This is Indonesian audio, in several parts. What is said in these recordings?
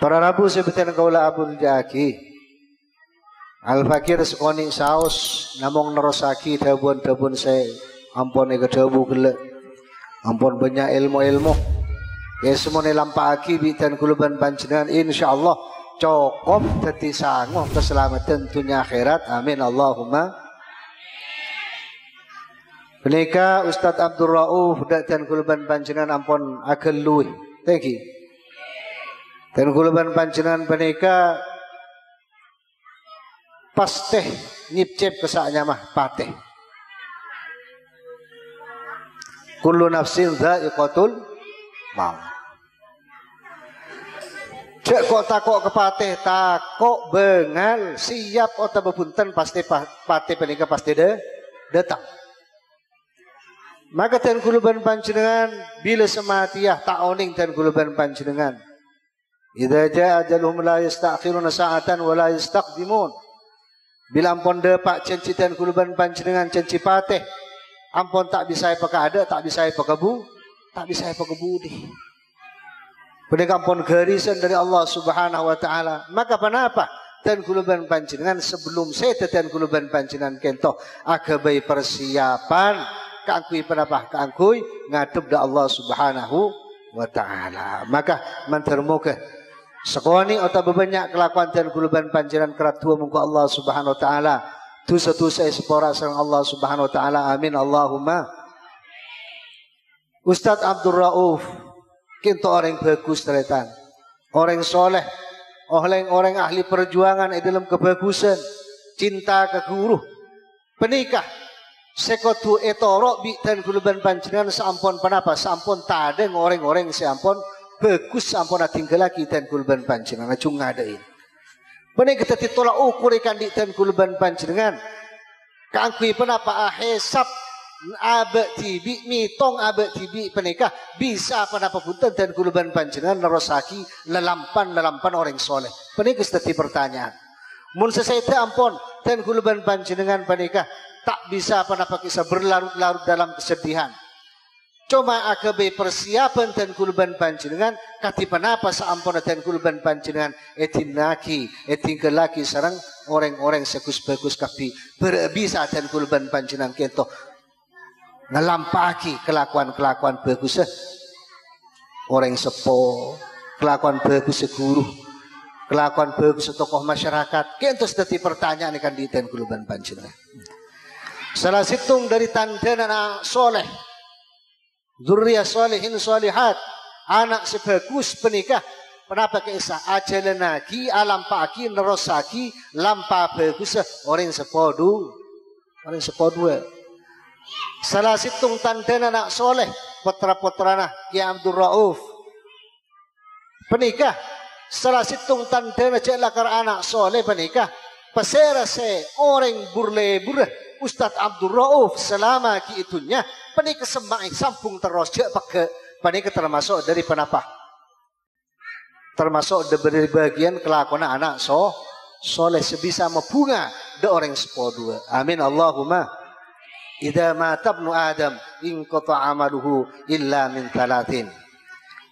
Para rabu sebutan kaula abul jaki. Al-fakir sekoni saus namong nerosaki dabun-dabun saya. Ampun ke dabu gelek. Ampun banyak ilmu-ilmu. Ya semua lampaki bitan kuluban panjenengan insyaallah cukup dadi sanguh keselamatan dunia akhirat. Amin Allahumma. Menika Ustaz Abdul Rauf dan kuluban panjenengan ampun agel luwih. Thank you. Dan kuluban panjenengan menika pasteh nyipcep kesaknya mah pateh. Kullu nafsin dha'iqatul maut. Cek kok takok kepatih, takok bengal siap ota bebunten pasti patih penika pasti datang. Maka ten kuluban panjenengan bila sematiah tak oning ten kuluban panjenengan. Idza jaa ajaluhum la yasta'khiruna sa'atan wa la yastaqdimun. Bila ampun depak cenci ten kuluban panjenengan cenci patih, ampun tak bisa pakada, tak bisa pakabu, tak bisa pakabudi. Penika ampun garisan dari Allah Subhanahu wa taala. Maka kenapa ten kuluban panjenengan sebelum saya ten kuluban panjenengan kento agabai persiapan kaangkui penapa kaangkui ngadep da Allah Subhanahu wa taala. Maka mantermuke sekoni atau banyak kelakuan dan kuluban panjenengan keratua muka Allah Subhanahu wa taala. Dosa-dosa sepora sareng Allah Subhanahu wa taala. Amin Allahumma. Ustaz Abdul Rauf kinto orang bagus teretan. Orang soleh, orang ahli perjuangan dalam kebagusan, cinta ke guru. Penikah sekotu etoro bi dan kuluban panjenengan sampun penapa sampun tadeng orang-orang sampun bagus sampun tinggal lagi dan kuluban panjenengan cung ngadain. Benih kita ditolak ukur ikan di dan kuluban panjenengan. Kaangkui penapa ahesap abek tibi mitong abek tibi penikah bisa penapa punten dan kuluban panjenengan nerosaki lelampan orang soleh. Benih kita pertanyaan. Mun sesaita ampun dan kuluban panjenengan penikah tak bisa penapa kisah berlarut-larut dalam kesedihan. Cuma akabe persiapan dan kuluban panjenengan kati penapa saampun dan kuluban panjenengan etinaki etingkelaki sareng orang-orang sekus bagus kapi berbisa dan kuluban panjenengan kento ngelampaki kelakuan-kelakuan bagus orang sepo, kelakuan bagus guru, kelakuan bagus tokoh masyarakat. Kento sedati pertanyaan ikan di dan kuluban panjenengan. Salah situng dari tanda anak soleh, zurriyah solehin solehat, anak sebagus penikah. Kenapa kisah ajalan lagi alam pagi nerosaki lampa bagus orang sepodu, orang sepodu. Salah situng tanda anak soleh putra-putrana Ki Abdul Rauf penikah. Salah situng tanda celakar anak soleh penikah. Peserase orang burle-burle Ustaz Abdul Rauf selama ki itunya penikah semai sampung terus je pakai penikah termasuk dari penapa termasuk dari bagian kelakuan anak soleh sebisa membunga de orang sepodua. Amin Allahumma. Idza mata ibnu Adam inqata amaluhu illa min talatin.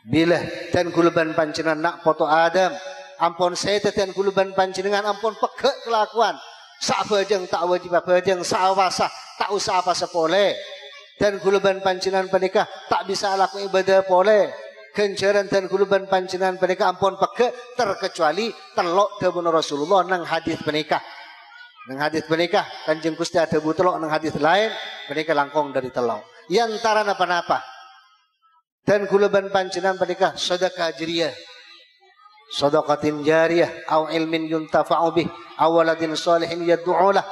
Bila dan kuluban panjenengan nak foto Adam ampun saya dan kuluban panjenengan ampun pegek kelakuan sak bajeng tak wajib bajeng sawasa tak usah apa sepole dan kuluban panjenengan penikah tak bisa laku ibadah pole kenjaran dan kuluban panjenengan penikah ampun pegek terkecuali telok dawuh Rasulullah nang hadis penikah. Nang hadis menikah Kanjeng Gusti ada telok nang hadis lain menikah langkong dari telok. Yantara napa-napa. Dan kuluban panjenengan menikah sedekah jariyah. Sedekatin jariyah au ilmin yuntafa'u bih aw waladin shalihin yad'u lah.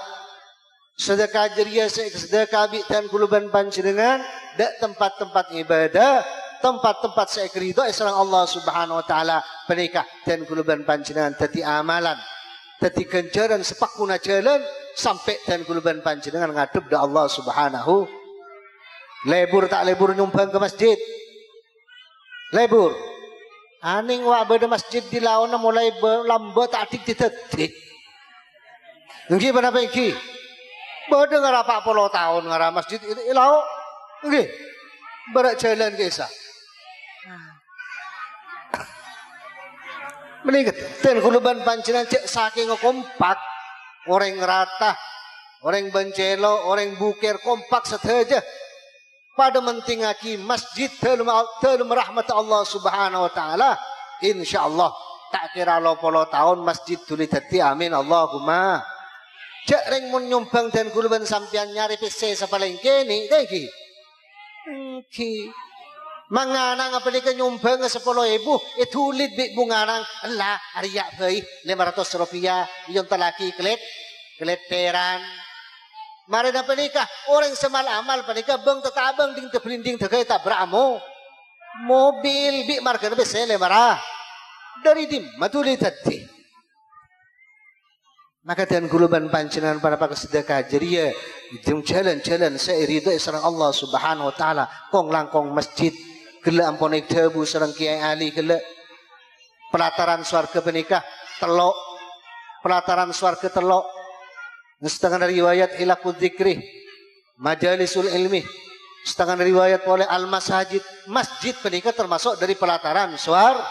Sedekah jariyah sedekah bi dan kuluban panjenengan dak tempat-tempat ibadah, tempat-tempat seekrido sareng Allah Subhanahu wa taala menikah dan kuluban panjenengan dadi amalan. Dadi ganjaran sepakuna jalan sampai dan kuluban panjenengan ngadep da Allah Subhanahu. Lebur tak lebur nyumbang ke masjid. Lebur. Aning wa beda masjid di lawan mulai lambat adik ditetik. Nggih menapa iki? Beda ngara 40 tahun ngara masjid ilau. Nggih. Barak jalan ke isa. Menika ten kuluban panjenengan cek saking kompak, orang rata, orang bencelo, orang bukir kompak saja. Pada mentingaki masjid telum rahmat Allah Subhanahu wa taala, insyaallah tak kira 80 tahun masjid tuli dadi amin Allahumma. Cek ring mun nyumbang dan kuluban sampean nyari PC sapaling kene iki. Manganang apa ni nyumbang 10.000 itulit bi bunganang Allah ariya bay 500 rupiah yung talaki kelet peran mari na panika orang semal amal panika bang tatabang ding teblinding tegay tabramo mobil bi marga na besele mara dari dim matuli tadi maka dan guluban pancenan para sedekah jariah itu jalan-jalan seirido sareng Allah Subhanahu wa taala kong langkong masjid gele ampun debu sareng Kiai Ali gele pelataran swarga penikah telok pelataran swarga telok setengah riwayat hilakul dzikri majalisul ilmi setengah riwayat oleh al masajid masjid penikah termasuk dari pelataran swarga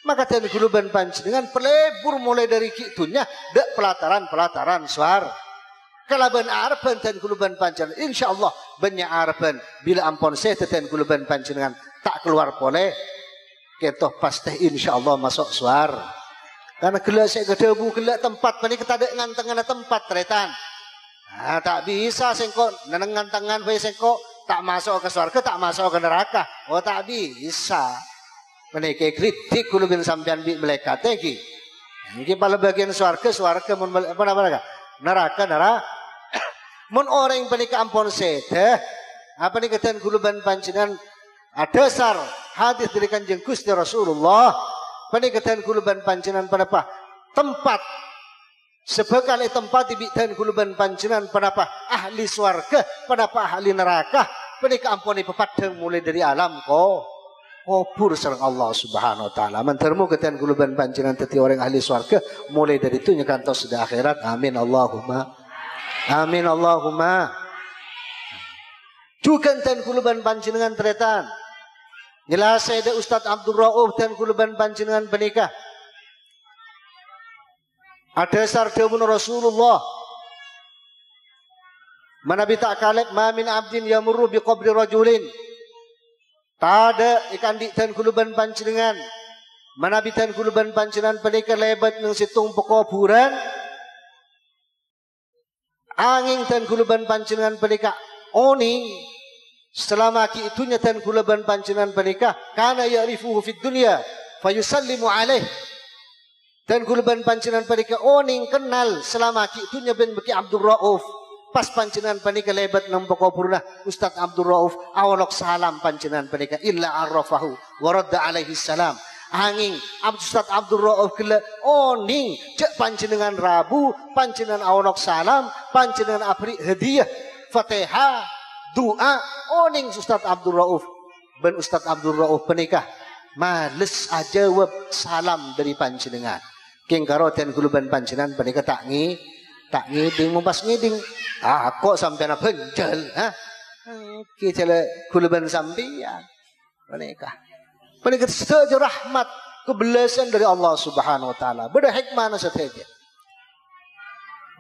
maka dan guluban panjenengan pelebur mulai dari kitunya dek pelataran swarga kalaban arban dan kuluban panjenengan insyaallah banyak arban bila ampun saya dan kuluban panjenengan tak keluar boleh ketoh pasti insyaallah masuk suar karena gelak saya kedebu gelak tempat pani ketada ngantengan tempat tretan nah, tak bisa sengko nenengan tangan bae sengko tak masuk ke surga tak masuk ke neraka oh tak bisa menike kritik kulubin sampean bi malaikat iki iki pala bagian surga mun apa neraka mun orang penika ampun seteh apa nih katan kuluban panjenengan adasar hadis dari Kanjeng Gusti Rasulullah penikatan kuluban panjenengan pada apa tempat sebekal tempat dibitan kuluban panjenengan pada apa ahli swarga pada apa ahli neraka penika ampun pepadang mulai dari alam kubur sareng Allah Subhanahu wa taala mantermu katan kuluban panjenengan teti orang ahli swarga mulai dari itu nyekantos sudah akhirat amin Allahumma amin Allahumma. Juga dan kuluban panjenengan tretan. Jelas saya Ustaz Abdul Rauf dan kuluban panjenengan penikah. Ada sardawun Rasulullah. Manabi tak kalek ma min abdin yamurru bi qabri rajulin. Tada ikan di dan kuluban panjenengan. Manabi dan kuluban panjenengan penikah lebat nang situng pekuburan. Angin dan kuluban panjenengan penikah oning selama ki itunya dan kuluban panjenengan penikah karena ya'rifuhu fid dunya fayusallimu alaih dan kuluban panjenengan penikah oning kenal selama ki itunya ben beki Abdul Rauf pas panjenengan penikah lebat nampak kuburna Ustaz Abdul Rauf awalok salam panjenengan penikah illa arrafahu wa radda alaihi salam angin Ustaz Abdul Rauf gele oning cek panjenengan Rabu panjenengan awalok salam panjenengan abri hadiah Fatihah doa oning Ustaz Abdul Rauf ben Ustaz Abdul Rauf penikah males aja jawab salam dari panjenengan king karoten kuluban panjenengan penikah tak ngiding mumpas ngiding kok sampean benjel kita kuluban sampean penikah penikah saja rahmat kebelasan dari Allah Subhanahu wa taala beda hikmah saja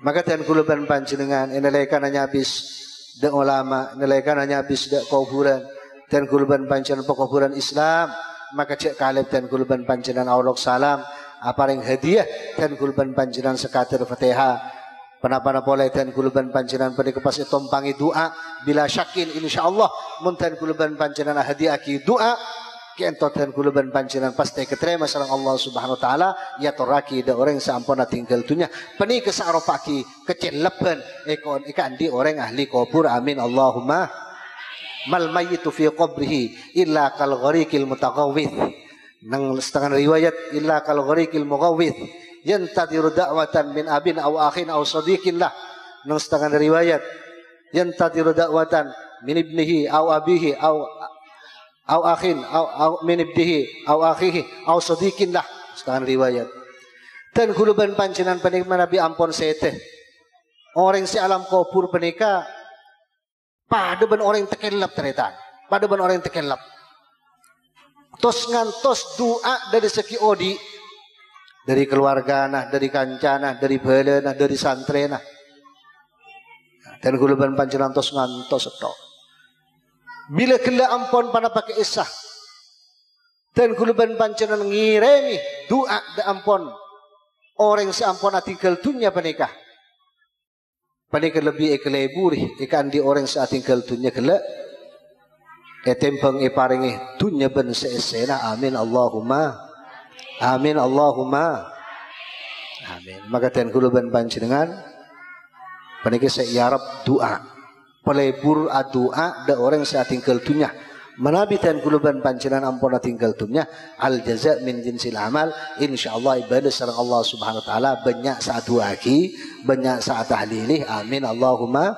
maka dan kuluban panjenengan inalaikan hanya habis de ulama inalaikan hanya habis de kuburan dan kuluban panjenengan pekuburan Islam maka cek kalib dan kuluban panjenengan Allah salam aparing hadiah dan kuluban panjenengan sekatir Fatihah panapa boleh dan kuluban panjenengan pada kepas tompangi doa bila syakin insyaallah mun dan kuluban panjenengan hadiah ki doa kentot dan kuluban panjenengan pasti keterima sareng Allah Subhanahu wa taala ya toraki da orang sampuna tinggal dunya peni kesarofaki kecil leben ekon ikan di orang ahli kubur amin Allahumma mal mayyitu fi qabrihi illa kal ghariqil mutaghawwith nang setengah riwayat illa kal ghariqil mughawwith yantadiru da'watan min abin aw akhin aw sadiqin lah nang setengah riwayat yantadiru da'watan min ibnihi aw abihi aw akhin aw min ibdihi aw akhihi aw sadiqin lah setengah riwayat dan kuluban panjenengan penikah Nabi ampun seteh orang si alam kubur penikah pada ben orang tekelap teretan pada ben orang tekelap tos ngantos doa dari segi odi, dari keluarga nah, dari kancana, dari bala nah, dari santri nah. Dan guluban panjenengan tos ngantos tok. Bila kela ampun pada pakai isah. Dan guluban panjenengan ngiremi doa da ampun orang seampun tinggal dunia panikah. Panikah lebih ekeleburi ikan di orang saat tinggal dunia kela. Etempeng paringi dunya ben seesena. Amin Allahumma. Amin Allahumma. Amin. Maka ten guluban panjenengan panikah saya yarab doa. Pelebur doa da orang saat tinggal dunia. Menabi ten guluban panjenengan ampun tinggal dunia. Al jaza min jinsil amal. Insyaallah ibadah sareng Allah Subhanahu wa taala banyak saat doaki, banyak saat tahlilih. Amin Allahumma.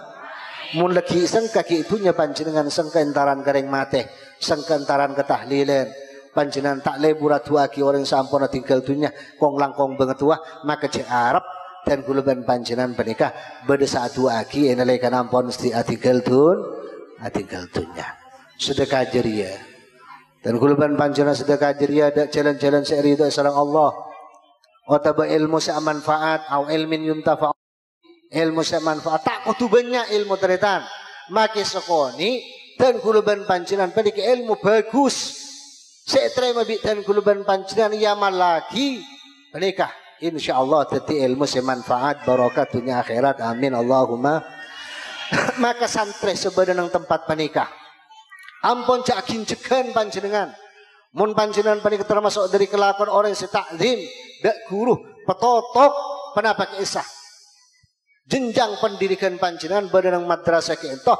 Mun lagi sangka ki itunya panjenengan sangka entaran kareng mate, sangka entaran ketahlilan, panjenengan tak lebur atuaki orang sampun tinggal dunia, kong langkong banget tua, maka cek Arab dan guluban panjenengan pernikah beda saat atuaki enalekan ampun mesti tinggal dunia. Sedekah jariah. Dan guluban panjenengan sedekah jariah ada jalan-jalan seridho sareng Allah. Otaba ilmu semanfaat au ilmin yuntafa. Ilmu semanfaat tak kudu banyak ilmu teretan maki sekoni dan guluban panjenengan pendik ilmu bagus setrema bi dan guluban panjenengan yaman lagi menikah insyaallah teti ilmu semanfaat barokah dunia akhirat amin Allahumma. Maka santri sebenarnya tempat menikah ampun cak kincekan panjenengan mun panjenengan menikah termasuk dari kelakuan orang setaklim dak guru petotok penapa kisah jenjang pendidikan panjenengan badan madrasah kento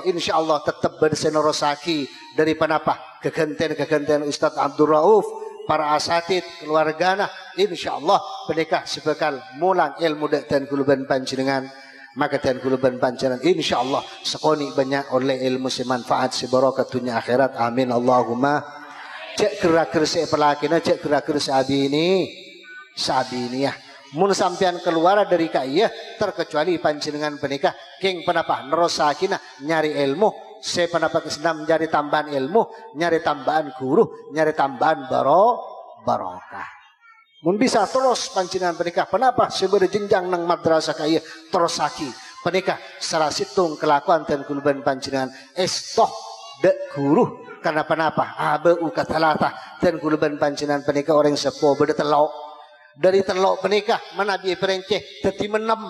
insyaallah tetap bersenerosaki dari penapa kegentian Ustadz Abdul Rauf para asatid keluargana insyaallah pendekah sebekal mulang ilmu dan guluban panjenengan maka dan guluban panjenengan insyaallah sekoni banyak oleh ilmu semanfaat sebarokat dunia akhirat amin Allahumma. Cek gerak-gerak se pelakina cek gerak-gerak sabini ya mun sampean keluar dari kaya terkecuali panjenengan penikah king penapa nerosakina nyari ilmu saya penapa kesenam nyari tambahan ilmu nyari tambahan guru nyari tambahan barokah mun bisa terus panjenengan penikah penapa sebenarnya jenjang nang madrasah kaya terosaki penikah salah situng kelakuan dan guluban panjenengan estoh dek guru karena penapa abu katalata dan guluban panjenengan penikah orang sepo beda telok dari telok menikah menabi perenceh teti menem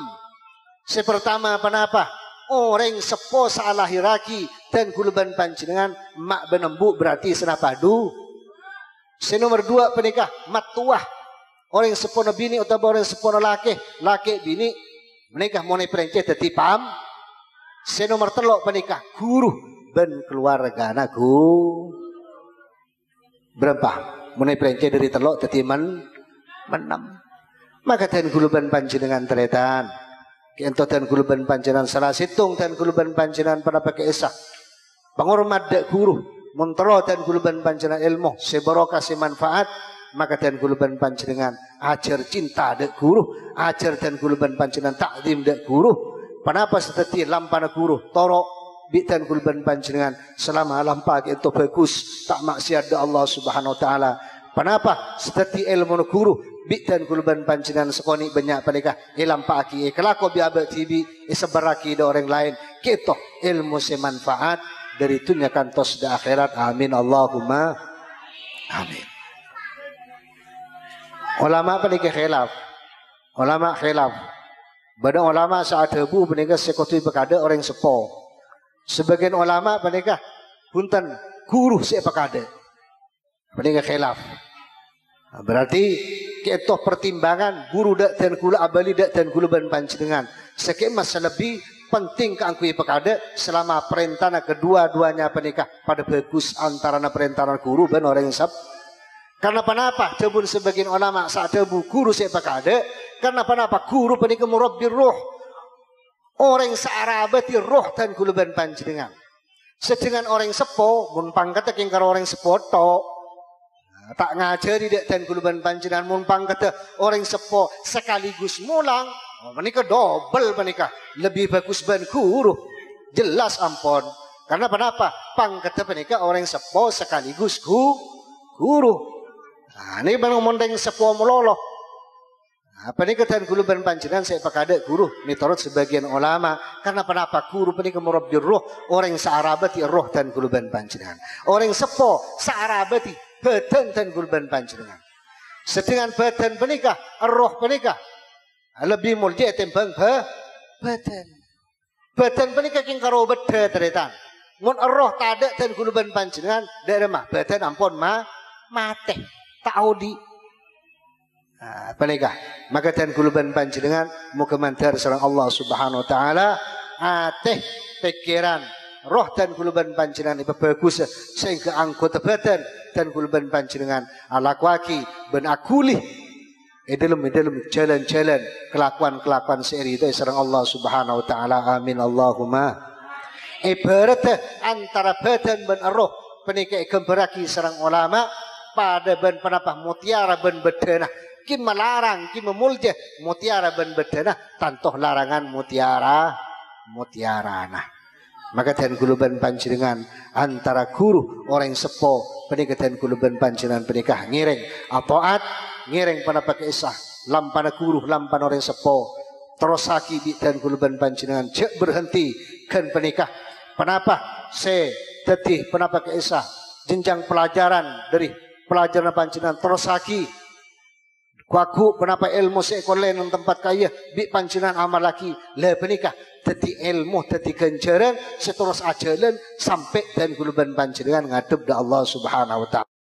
sepertama penapa orang sepo salah hiraki dan guluban panjenengan mak benembu berarti senapadu senomor dua penikah matuah orang sepo bini atau orang sepo laki bini menikah monai perenceh teti pam senomor telok penikah guru ben keluarga anaku berapa monai perenceh dari telok teti menam maka dan guluban panjenengan teretan kento dan guluban panjenengan salah situng dan guluban panjenengan pada pakai esah penghormat dek guru montro dan guluban panjenengan ilmu sebarokah semanfaat maka dan guluban panjenengan ajar cinta dek guru ajar dan guluban panjenengan takdim dek guru kenapa seperti lampana guru torok bi dan guluban panjenengan selama lampa itu bagus tak maksiat Allah Subhanahu wa taala. Kenapa seperti ilmu guru bik dan guluban panjenengan sekoni banyak panikah ilam paki kelako biaba tibi seberaki da orang lain kita ilmu semanfaat dari dunia kantos da akhirat amin Allahumma amin. Ulama panikah khilaf bada ulama saat debu panikah sekotui bekada orang sepo sebagian ulama panikah punten guru sepakada panikah khilaf. Berarti kita pertimbangan guru dak dan gula abali dak dan guluban panjenengan sekemas lebih penting keangkui pekada selama perintah kedua-duanya penikah pada bagus antara perintah guru dan orang sab karena kenapa jabun sebagian ulama saat debu guru saya pekada karena kenapa guru penikah murabbir roh orang searabati roh dan guluban panjenengan sedangkan orang sepo mun pangkata king karo orang sepo tok tak ngajari dek dan guluban panjenengan mun pangkata orang sepo sekaligus mulang menikah double menikah lebih bagus ban guru jelas ampun karena kenapa pangkata menikah orang sepo sekaligus guru. Nah, ini bang mondeng sepuh meloloh. Apa ni katan guru ben panjenengan saya pakade guru miturut sebagian ulama karena kenapa guru ini kemurabdir roh orang saarabati roh dan guru ben panjenengan orang sepo saarabati badan dan guru ben panjenengan sedangkan badan penikah roh penikah lebih mulia timbang badan penikah king karo beda teretan mun roh tak ada dan guru ben panjenengan dak mah badan ampun mate taudi. Penikah maka dan kuluban panjenengan muga mantar sareng Allah Subhanahu wa taala ateh pikiran roh dan kuluban panjenengan ibu bagus sehingga anggota badan dan kuluban panjenengan alakwaki ben akulih dalam jalan-jalan kelakuan seri itu sareng Allah Subhanahu wa taala amin Allahumma. Ibarat antara badan ben roh penikah gembaraki sareng ulama pada ben penapah mutiara ben bedana ki melarang, ki memulja mutiara ben bedana tantoh larangan mutiara nah. Maka dan guluban panjenengan antara guru orang sepo penikah dan guluban panjenengan penikah ngiring ataat ngiring pada pakai isah lampana guru lampana orang sepo terus saki dan guluban panjenengan cek berhenti kan penikah kenapa se tetih kenapa pakai isah jenjang pelajaran dari pelajaran panjenengan terus saki kuaku kenapa ilmu seekor lain tempat kaya bi panjenengan amal lagi le penikah dadi ilmu dadi ganjaran seterus ajalan sampai dan guluban panjenengan ngadep da Allah Subhanahu wa taala.